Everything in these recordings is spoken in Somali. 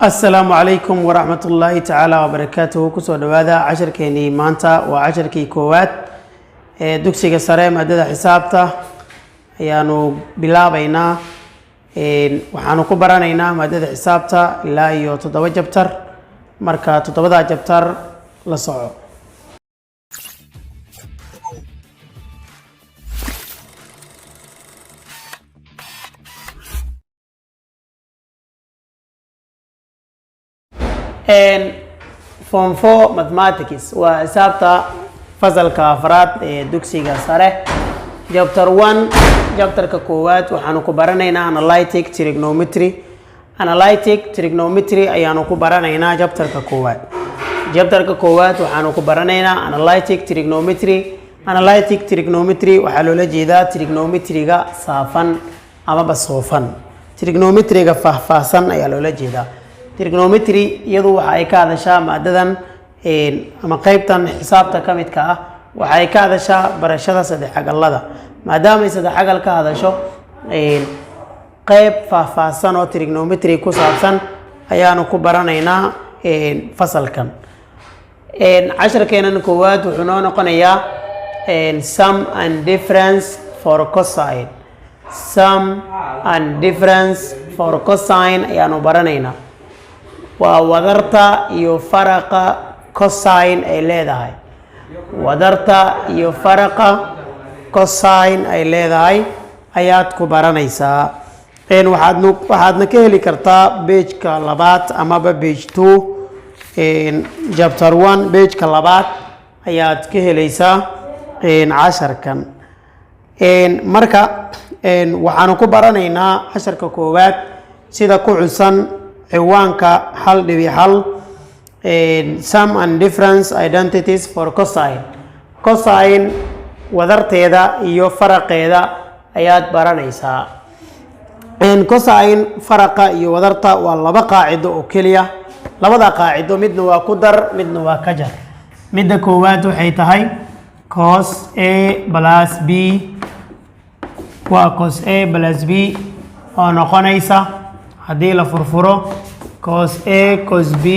السلام عليكم ورحمة الله تعالى وبركاته كسو دوادا عشر كيني مانتا وعشر كي كوات دوكسيغا ساري مادة حسابتا يانو بلا بينا وحانو كبرانينا مادة حسابتا لا يو تدوى جبتر مركا تدوى جبتر لصعو Form 4 Mathematics وحسابتا فصل كافرات دوكسيغا ساري Chapter 1 Chapter كوات وحانو كبرانينا Analytic Trigonometry Analytic Trigonometry ayaanu ku baranaynaa Chapter كوات Chapter كوات waxaanu ku baranaynaa Analytic Trigonometry Analytic Trigonometry waxaa loola jeedaa trigonometry-ga saafan ama basoofan trigonometry-ga faahfaahsan ayaa loola jeedaa trigonometry iyadu waxa ay ka hadashaa maadadan ama qaybtan xisaabta ka midka ah waxa ay ka hadashaa barashada saddex xagalada maadaama ay saddex xagal ka hadasho qayb faahfaahsan oo trigonometry ku saabsan ayaanu ku baranaynaa fasalkan casharkeenan koowaad wuxuu noo noqonayaa sum and difference for cosine sum and difference for cosine ayaanu baranaynaa waa wadarta iyo faraqa cosine ay leedahay wadarta iyo faraqa cosine ay leedahay ayaad ku baranaysaa waxaadna ka heli kartaa page-ka labaad amaba page 2 chapter 1 page-ka labaad ayaad ka helaysaa casharkan marka waxaanu ku baranaynaa casharka koowaad sida ku xusan ciwaanka 1.1 sum and difference identities for cosine cosine wadarteeda iyo faraqeeda ayaad baranaysaa cosine faraqa iyo wadarta waa laba qaacido oo kaliya labada qaacido midna waa ku dar midna waa ka jar midda koowaad waxay tahay cos A plus B waa cos A plus B oo noqonaysa haddii la furfuro cos A cos B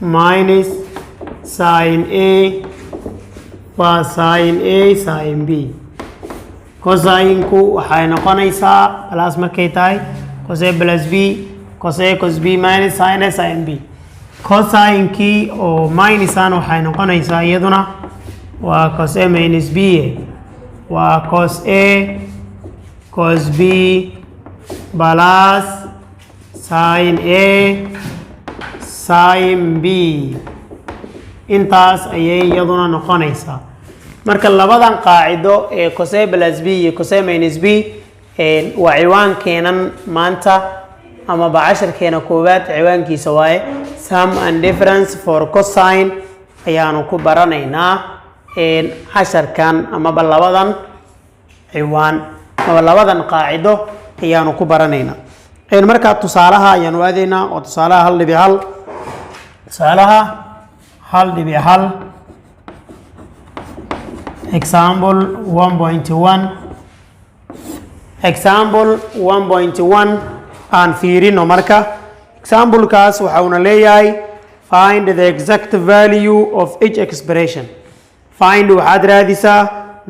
minus sin A waa sin A sin B cosine-ku waxay noqonaysaa plus markay tahay cos A plus B cos A cos B minus sin A sin B cosine-kii oo minus-an waxay noqonaysaa iyaduna waa cos A minus B waa cos A cos B plus sin A sin B intaas ayay iyaduna noqonaysaa marka labadan qaacido ee cos A plus B iyo cos A minus B waa ciwaankeenan maanta ama casharkeena koowaad ciwaankiisa waaye sum and difference for cosine ayaanu ku baranaynaa casharkan amaba labadan ciwaan ama labadan qaacido ayaanu ku baranaynaa marka tusaalaha ayaanu aadaynaa oo tusaalaha 1.1 tusaalaha 1.1 example 1.1 example 1.1 aan fiirino marka example kaas waxauna leeyahay find the exact value of each expression find waxaad raadisaa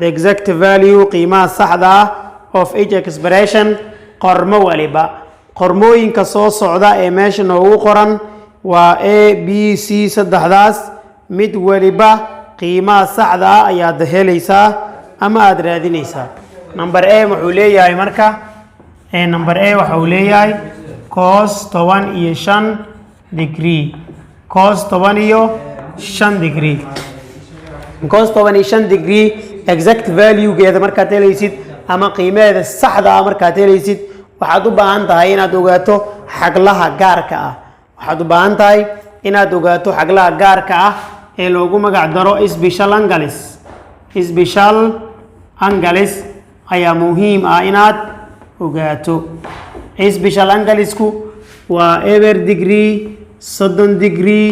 the exact value qiimaha saxda ah of each expression qormo waliba qormooyinka soo socda ee meesha noogu qoran waa A B C saddexdaas mid waliba qiimaha saxda ah ayaad helaysaa ama aad raadinaysaa number A wuxuu leeyahay marka number A waxa uu leeyahay cos 15 degree cos 15 degree cos 15 degree exact value-geeda markaad helaysid ama qiimaheeda saxda ah markaad helaysid waxaad u baahan tahay inaad ogaato xaglaha gaarka ah waxaad u baahan tahay inaad ogaato xaglaha gaarka ah ee loogu magac daro special angles special angles ayaa muhiim ah inaad ogaato special anglesku waa eber degree 30 degree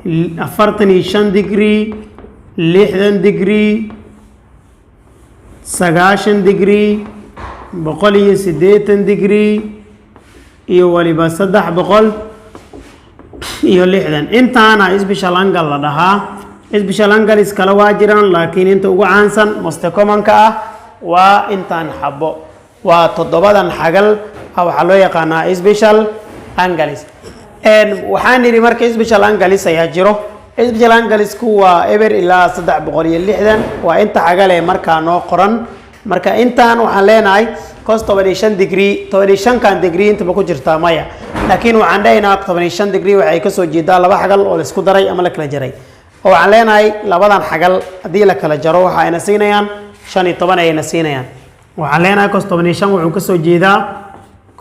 45 degree 60 degree 90 degree 180 degree iyo waliba 360 iyo 60 intaana special angle la dhahaa special angle iskala waa jiraan laakiin inta ugu caansan most common ka ah waa intaan xabo waa toddobadan xagal waxa loo yaqaanaa special angles waxaan niri marka special angles ayaa jiro special angles ku waa eber ilaa 360 waa inta xagal ee markaa noo qoran marka intaan waxaan leenahay cos 15 degree 15 kan degree inta ku jirtaa maya laakiin waxaan dhahaynaa 15 degree waxay ka soo jeedaa laba xagal oo la isku daray ama la kala jaray oo waxaan leenahay labadan xagal haddii la kala jaro waxa ayna siinayaan 15 ayna siinayaan waxaan leenahay cos 15 wuxuu ka soo jeedaa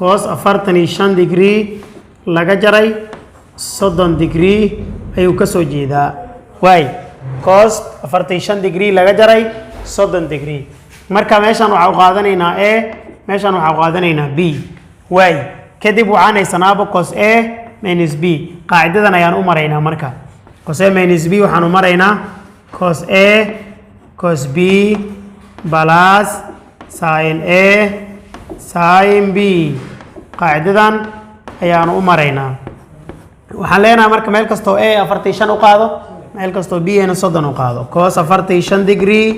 cos 45 degree laga jaray 30 degree ayuu ka soo jeedaa waay cos 45 degree laga jaray 30 degree marka meeshan waxa qaadanaynaa a meeshan waxa qaadanaynaa b waay kadib waxaan haysanaaba cos a minus b qaacidadan ayaan u maraynaa marka cos a minus b waxaan u maraynaa cos a cos b plus sin a sin b qaacidadan ayaan u maraynaa waxaan leenahay marka meel kastoo a 45 u qaado meel kastoo b na 30 u qaado cos 45 degree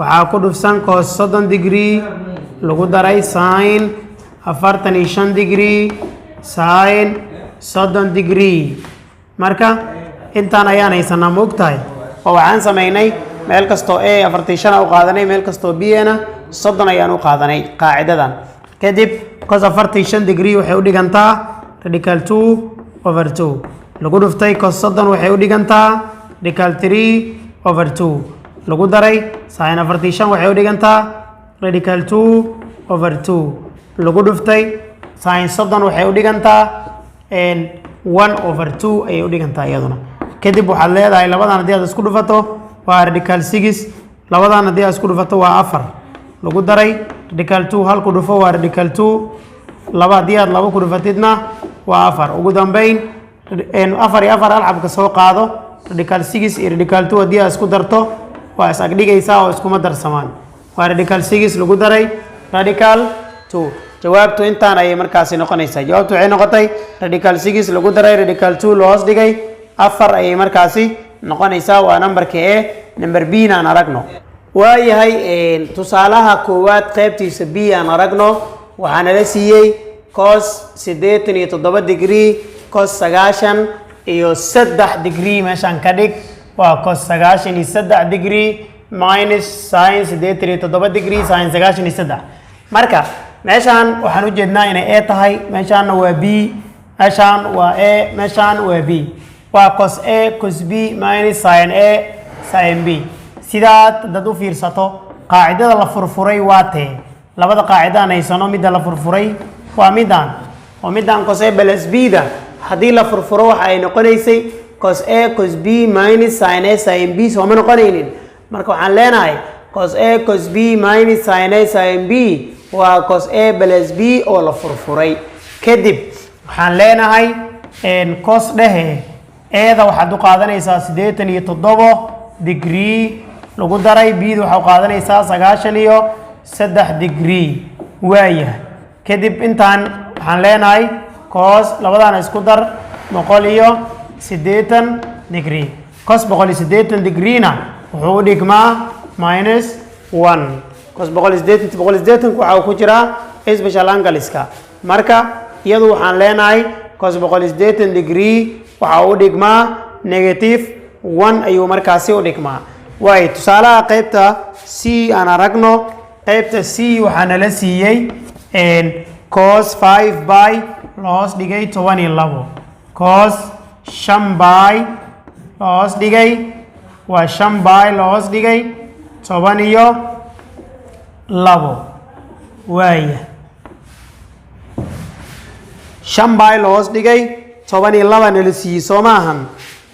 waxaa ku dhufsan cos 30 degree lagu daray sin 45 degree sin 30 degree marka intaan ayaan haysanaa ma ogtahay oo waxaan sameynay meel kastoo a 45 u qaadanay meel kastoo b na 30 ayaan u qaadanay qaacidadan kadib cos 45 degree waxay u dhigantaa radical 2/2 lagu dhuftay cos 30 waxay u dhigantaa radical 3/2 lagu daray sin 45 waxay u dhigantaa radical 2/2 lagu dhuftay sin 30 waxay u dhigantaa 1/2 ayay u dhigantaa iyaduna kadib waxaad leedahay labadan haddii aad isku dhufato waa radical 6 labadan haddii aad isku dhufato waa 4 lagu daray radical 2 hal ku dhufo waa radical 2 laba haddii aad laba ku dhufatidna waa 4 ugu dambeyn 4 iyo 4 hal xabka soo qaado radical 6 iyo radical 2 haddii aad isku darto waa is agdhigaysaa oo iskuma darsamaan waa radical 6 lagu daray radical 2 jawaabtu intaan ayay markaasi noqonaysaa jawaabtu waxay noqotay radical 6 lagu daray radical 2 loo hoos dhigay 4 ayay markaasi noqonaysaa waa numberka a number b na aan aragno waayahay tusaalaha koowaad qaybtiisa b aan aragno waxaa nala siiyey cos 87 degree cos 90 iyo 3 degree meeshaan ka dhig waa cos 93 degree minus sin 87 degree sin 93 marka meeshaan waxaan u jeednaa inay a tahay meeshaanna waa b meeshaan waa a meeshaan waa b waa cos a cos b minus sin a sin b sidaad dad u fiirsato qaacidada la furfuray waa tee labada qaacidaan haysano midda la furfuray waa midaan cos a plus b da haddii la furfuro waxa ay noqonaysay cos a cos b minus sin a sin b sooma noqonaynin marka waxaan leenahay cos a cos b minus sin a sin b waa cos a plus b oo la furfuray kadib waxaan leenahay cos dhehe eeda waxaad u qaadanaysaa 87 degree lagu daray b da waxaad u qaadanaysaa 93 degree waayahay kadib intaan waxaan leenahay cos labadana isku dar 180 degree cos 180 degree na wuxuu u dhigmaa minus 1 cos 180 waxa ku jira special angleska marka iyadu waxaan leenahay cos 180 degree waxa uu dhigmaa negative 1 ayuu markaasi u dhigmaa waay tusaalaha qaybta c aan aragno qaybta c waxaa nala siiyey cos 5 by loos dhigay 12 cos 5 by loos dhigay waa 5 by loos dhigay 12 waaya 5 by loos dhigay 12 nala siiyey soo maahan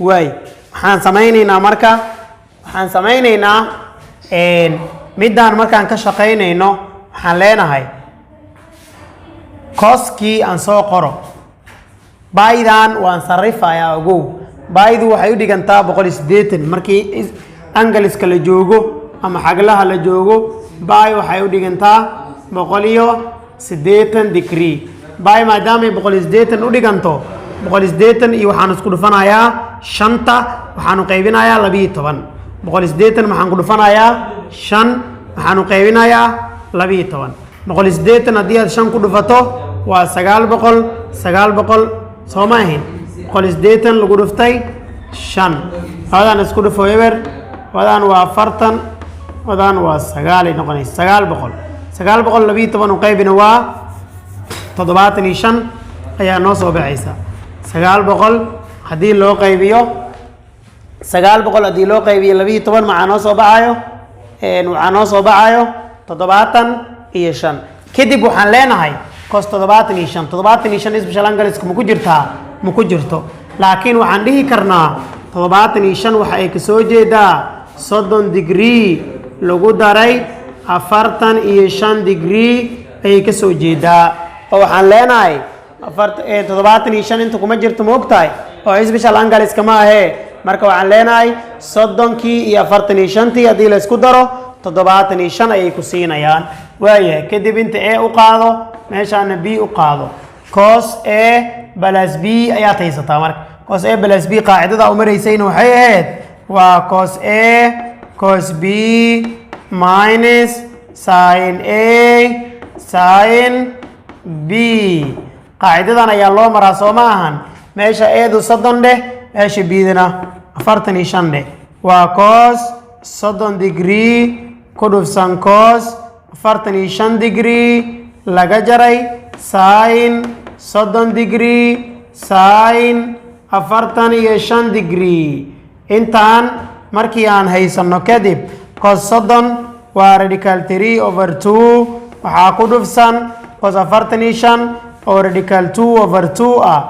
waay waxaan samaynaynaa midaan markaan ka shaqaynayno waxaan leenahay coskii aan soo qoro baydan waan sarifayaa ogow baydu waxay u dhigantaa 180 markii angaliska la joogo ama xaglaha la joogo bay waxay u dhigantaa 180 degree bay maadaama 180 u dhiganto boqol sideetan iyo waxaan isku dhufanayaa shanta waxaanu qaybinayaa 12 boqol sideetan waxaan ku dhufanayaa 5 waxaanu qaybinayaa 12 boqol sideetan haddii aad 5 ku dhufato waa 900 soo ma ahayn boqol sideetan lagu dhuftay 5 wadaan isku dhufo eber wadaan waa 40 wadaan waa 9 ay noqonaysa 900 u qaybina waa 75 ayaa noo soo baxaysa 900 haddii loo qaybiyo 900 haddii loo qaybiyo 12 maxaa noo soo baxayo waxaa noo soo baxayo 75 kadib waxaan leenahay cos 75 isbishal angaliska ma ku jirtaa ma ku jirto laakiin waxaan dhihi karnaa 75 waxa ay ka soo jeedaa 30 degree lagu daray 45 degree ayay ka soo jeedaa oo waxaan leenahay 75 inta kuma jirto ma ogtahay oo isbishal angaliska ma ahee marka waxaan leenahay 30kii iyo 45tii haddii la isku daro 75 ayay ku siinayaan waayahay kadib inta a u qaado meeshaana b u qaado cos a plus b ayaad haysataa marka cos a plus b qaacidada u maraysayna waxay ahayd waa cos a cos b minus sin a sin b qaacidadan ayaa loo maraa soo ma ahan meesha eedu 30 dheh meesha bidina 45 dheh waa cos 30 degree ku dhufsan cos 45 degree laga jaray sin 30 degree sin 45 degree intaan markii aan haysano kadib cos 30 waa radical 3/2 waxaa ku dhufsan cos 45 oo radical 2/2 ah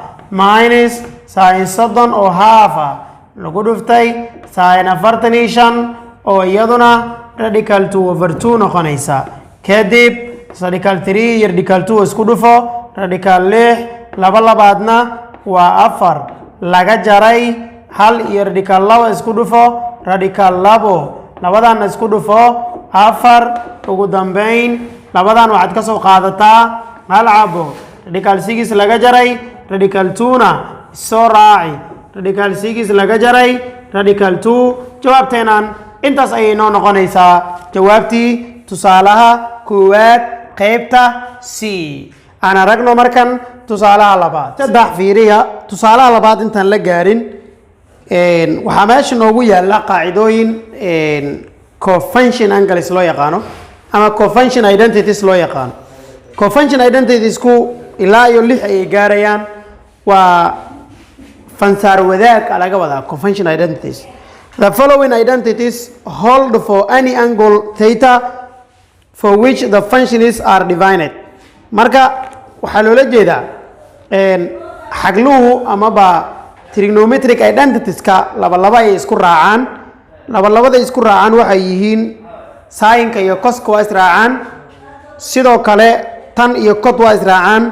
minus sin 30 oo half ah lagu dhuftay sin 45 oo iyaduna radical 2/2 noqonaysa kadib radical 3 iyo radical 2 isku dhufo radical 6 labaadna waa 4 laga jaray hal iyo radical 2 isku dhufo radical 2 labadaana isku dhufo 4 ugu dambeyn labadan waxaad ka soo qaadataa hal cabo radical 6 laga jaray radical 2na soo raaci radical 6 laga jaray radical 2 jawaabteenan intaas ayay noo noqonaysaa jawaabtii tusaalaha koowaad qaybta c aan aragno markan tusaalaha labaad saddex fiiriya tusaalaha labaad intaan la gaarin waxaa meesha noogu yaala qaacidooyin cofunction angles loo yaqaano ama cofunction identities loo yaqaano cofunction identitiesku ilaa iyo 6 ayay gaarayaan waa fansaar wadaag laga wadaa cofunction identities. The following identities hold for any angle theta for which the functions are divided. Marka waxaa loola jeedaa xagluhu amaba trigonometric identitieska laba ay isku raacaan labada isku raacaan waxay yihiin sin-ka iyo cos-ka waa israacaan sidoo kale tan iyo cot waa israacaan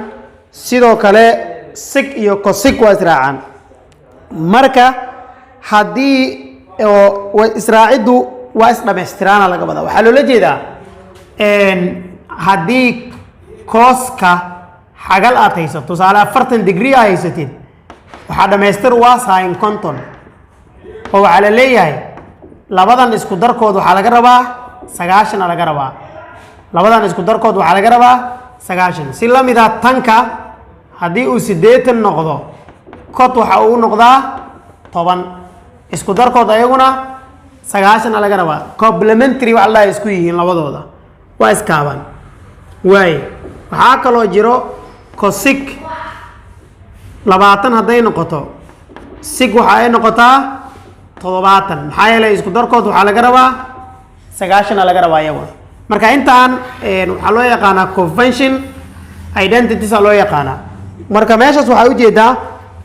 sidoo kale sig iyo cosig waa israacaan marka haddii israaciddu waa isdhamaystiraana laga wadaa waxaa loola jeedaa haddii cos-ka xagal aad haysato tusaale 40 degree aad haysatid waxaa dhamaystir waa sin conton oo waxaa la leeyahay labadan isku darkood waxaa laga rabaa 90 laga rabaa labadan isku darkood waxaa laga rabaa 90 si la mid ah tanka haddii uu 80 noqdo cot waxa uu noqdaa 10 isku darkood ayaguna 90 laga rabaa complementary wax la isku yihiin labadooda waa iskaaban way waxaa kaloo jiro cosig 20 haday noqoto sig waxa ay noqotaa 70 maxaa yeelay isku darkood waxa laga rabaa 90 laga rabaa iyagu marka intaan waxa loo yaqaanaa convention identities loo yaqaanaa marka meeshaas waxa u jeedaa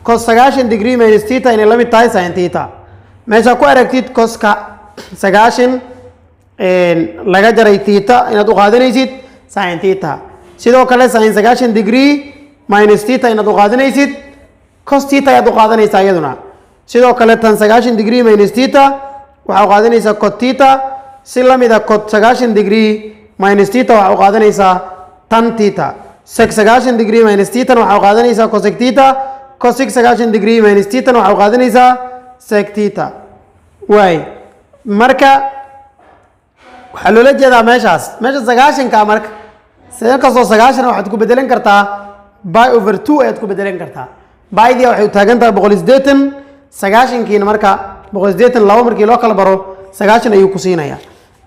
cos 90 degree minus theta inay la mid tahay sin theta meesha ku aragtid coska 90 laga jaray theta inaad u qaadanaysid sin theta sidoo kale sin 90 degree minus theta inaad u qaadanaysid cos theta ayaad u qaadanaysaa iyaduna sidoo kale tan 90 degree minus theta waxa u qaadanaysaa cot theta si la mid ah cot 90 degree minus theta waxa u qaadanaysaa tan theta sec 90 degree minus theta waxa u qaadanaysaa cosec theta cosec sagaashan degree minus theta waxaa u qaadanaysaa sec theta waay marka waxaa loola jeedaa meesha sagaashanka marka seen kastoo sagaashan waxaad ku bedelan kartaa by over 2 ayaad ku bedelan kartaa bydii waxay u taagan tahay 180 sagaashankiina marka 180 laba markii loo kala baro sagaashan ayuu ku siinayaa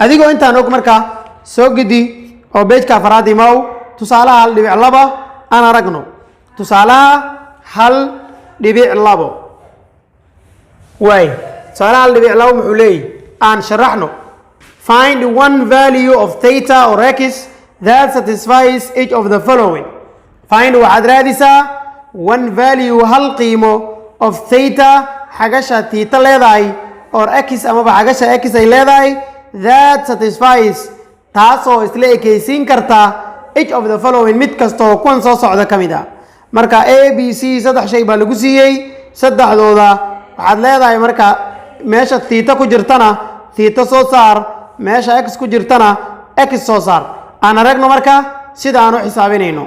adigoo intaan og marka soo gidi oo beejka afraad imaw tusaalaha 1.2 aan aragno tusaalaha 1.2 waay tusaalaha 1.2 muxuu leeyahay aan sharaxno find one value of theta or x that satisfies each of the following find waxaad raadisaa one value hal qiimo of theta xagasha theta leedahay or x amaba xagasha x ay leedahay that satisfies taasoo isla ekaysiin karta each of the following mid kastoo kuwan soo socda ka mid ah marka a b c saddex shay baa lagu siiyey saddexdooda waxaad leedahay marka meesha theta ku jirtana theta soo saar meesha x ku jirtana x soo saar aan aragno marka sida aan u xisaabinayno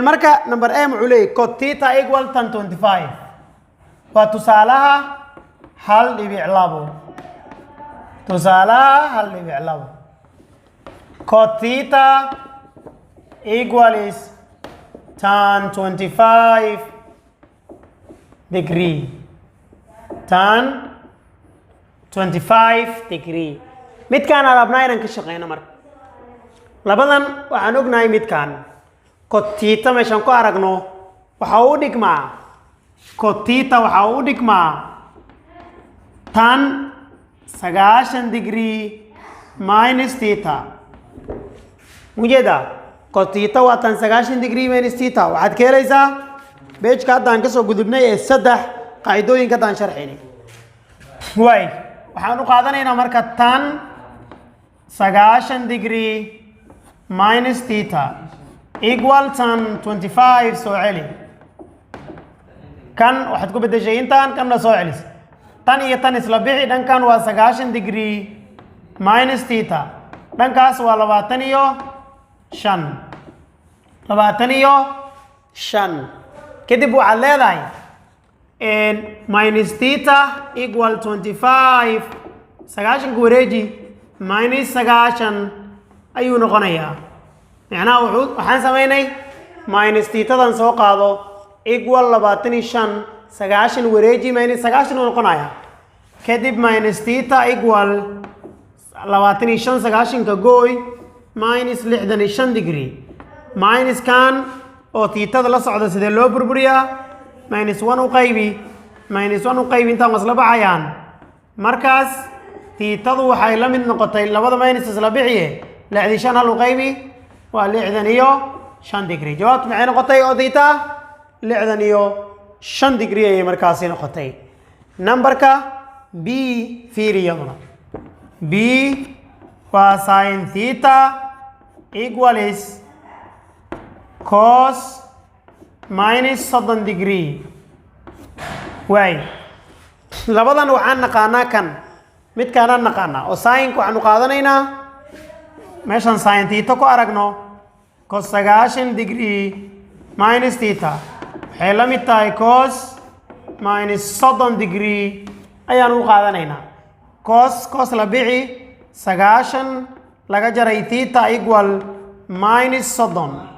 marka number a muxuu leeyahay cot theta equal tan 25 waa tusaalaha 1.2 tusaalaha 1.2 cot theta equal is tan 25 degree tan 25 degree midkaan aan rabnaa inaan ka shaqeyno marka labadan waxaan ognahay midkaan cot theta meeshaan ku aragno waxa uu dhigmaa cot theta waxa uu dhigmaa tan 90 degree minus theta mujeeda cot theta waa tan 90 degree minus theta waxaad ka helaysaa beejka haddaan kasoo gudubnay ee saddex qaacidooyinka haddaan sharxinay waay waxaan u qaadanaynaa marka tan 90 degree minus theta equal tan 25 soo celi kan waxaad ku bedeshay intaan kanna soo celis tan iyo tan isla bixi dhankan waa 90 degree minus theta dhankaas waa 25 kadib waxaad leedahay minus theta equal 25 sagaashanka wareeji minus 90 ayuu noqonayaa macnaha waxaan samaynay minus thetadan soo qaado equal 25 90 wareeji minus 90 uu noqonayaa kadib minus theta equal 25 sagaashanka gooy minus 65 degree minus kan oo theta la socda sidee loo burburiyaa minus 1 u qaybi intaan wasla baxayaan markaas theta-du waxay la mid noqotay labada minus isla bixiye 65 hal u qaybi waa 65 degree jawaabtu maxay noqotay oo theta 65 degree ayay markaasi noqotay numberka b fiiriyaduna b waa sin theta equal is cos minus 30 degree waay labadan waxaan naqaanaa kan midkaanaan naqaanaa oo sinka waxaanu qaadanaynaa meeshan sin theta ku aragno cos 90 degree minus theta waxay la mid tahay cos minus 30 degree ayaan u qaadanaynaa cos la bixi 90 laga jaray theta equal minus 30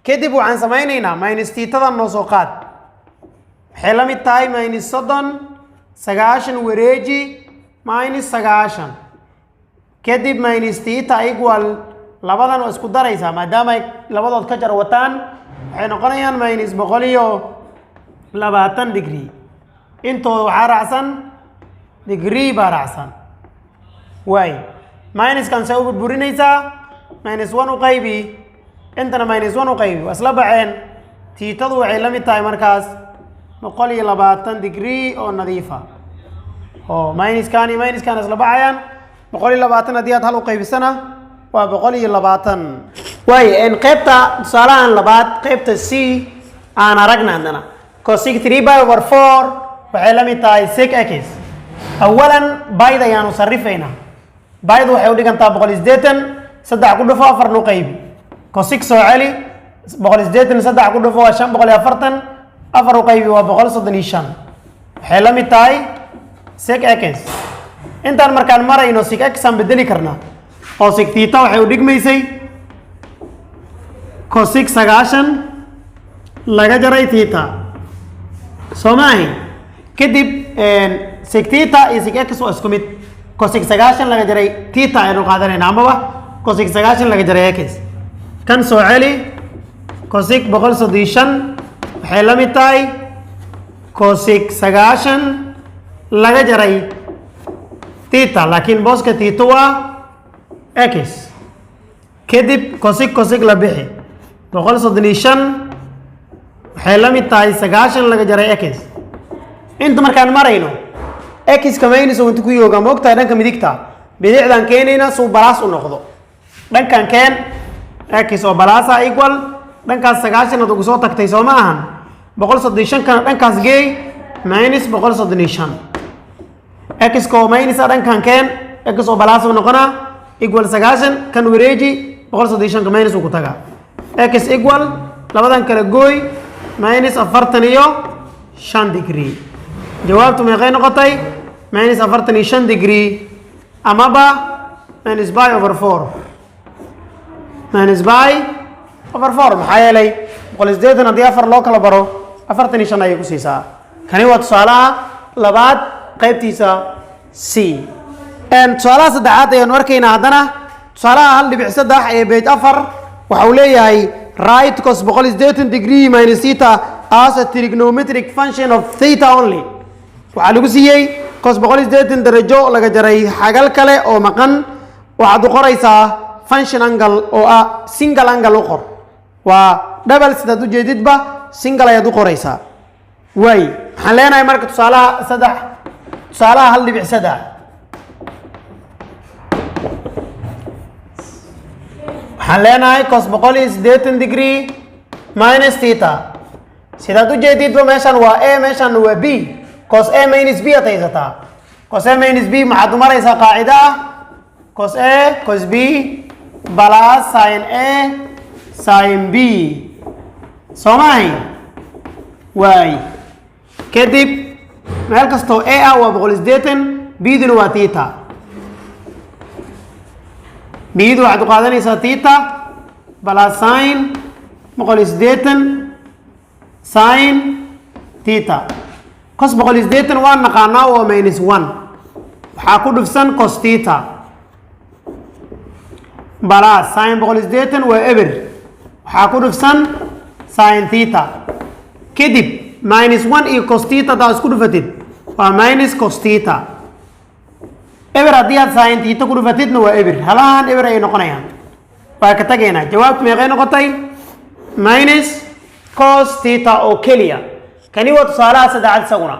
kadib waxaan samaynaynaa minus thetadan noo soo qaad waxay la mid tahay minus 30 90 wareeji minus 90 kadib minus theta equal labadan oo isku daraysaa maadaama ay labadood ka jar wataan waxay noqonayaan minus 120 degree intooda waxaa raacsan degree baa raacsan waay minuskan see u burburinaysaa minus 1 u qaybi intana minus 1 u qaybi waa isla baxeen theta-du waxay la mid tahay markaas 120 degree oo nadiifa oo minuskan iyo minuskan isla baxayaan 120 haddii aad hal u qaybisana waa 120 waay qaybta tusaalahan labaad qaybta c aan aragna haddana cosec 3/4 waxay la mid tahay sec x awalan bayda ayaanu sarifaynaa baydu waxay u dhigantaa 180 saddex ku dhufo afar nu qaybi cos 6 soo celi 183 ku dhufo waa 540 afar u qaybi waa 135 waxay la mid tahay sec x intaan markaan marayno sec x aan bedeli karnaa oo sec theta waxay u dhigmaysay cos 6 90 laga jaray theta soo maahay kadib sec theta iyo sec x waa isku mid cos 6 90 laga jaray theta aynu qaadanayna amaba cos 6 90 laga jaray x kan soo celi cos 6 135 waxay la mid tahay cos 6 90 laga jaray theta laakiin booska theta waa x kadib cos 6 la bixi 135 waxay la mid tahay 90 laga jaray x inta markaan marayno x ka minus inta ku yooga ma ogtahay dhanka midigta bidixdan keenayna suu balaas u noqdo dhankan keen x oo balaasa equal dhankaas 90 aad ugu soo tagtay soo ma ahan 135 kana dhankaas geey minus 135 x ko minus dhankan keen x oo balaas u noqona equal 90 kan wareeji 135 ka minus uu ku taga x equal labadan kala gooy minus 45 degree jawaabtu meeqay noqotay minus 45 degree amaba minus pi over 4 minus pi over 4 maxaa yeelay 180 haddii 4 loo kala baro 45 ayay ku siisaa kani waa tusaalaha labaad qaybtiisa c tusaalaha saddexaad ayaan arkaynaa haddana tusaalaha 1.3 ee page 4 waxa uu leeyahay right cos 180 degree minus theta as a trigonometric function of theta only waxaa lagu siiyey cos 180 darajo laga jaray xagal kale oo maqan waxaad u qoraysaa function angle oo ah single angle u qor waa double sidaad u jeedidba single ayaad u qoraysaa way waxaan leenahay marka tusaalaha 1.3 waxaan leenahay cos 180 degree minus theta sidaad u jeedidba meeshan waa a meeshan waa b cos a minus b aad haysataa cos a minus b maxaad u maraysaa qaacida ah cos a cos b plus sin a sin b soo maahay waay kadib meel kastoo a ah waa 180 b duna waa theta b du waxaad u qaadanaysaa theta plus sin 180 sin theta cos 180 waan naqaanaa waa minus 1 waxaa ku dhufsan cos theta plus sin 180 waa eber waxaa ku dhufsan sin theta kadib minus 1 iyo cos theta daa isku dhufatid waa minus cos theta eber haddii aad sin theta ku dhufatidna waa eber halahan eber ayay noqonayaan waa ka tagaynaa jawaabtu meeqay noqotay minus cos theta oo keliya kani waa tusaalaha saddexaad isaguna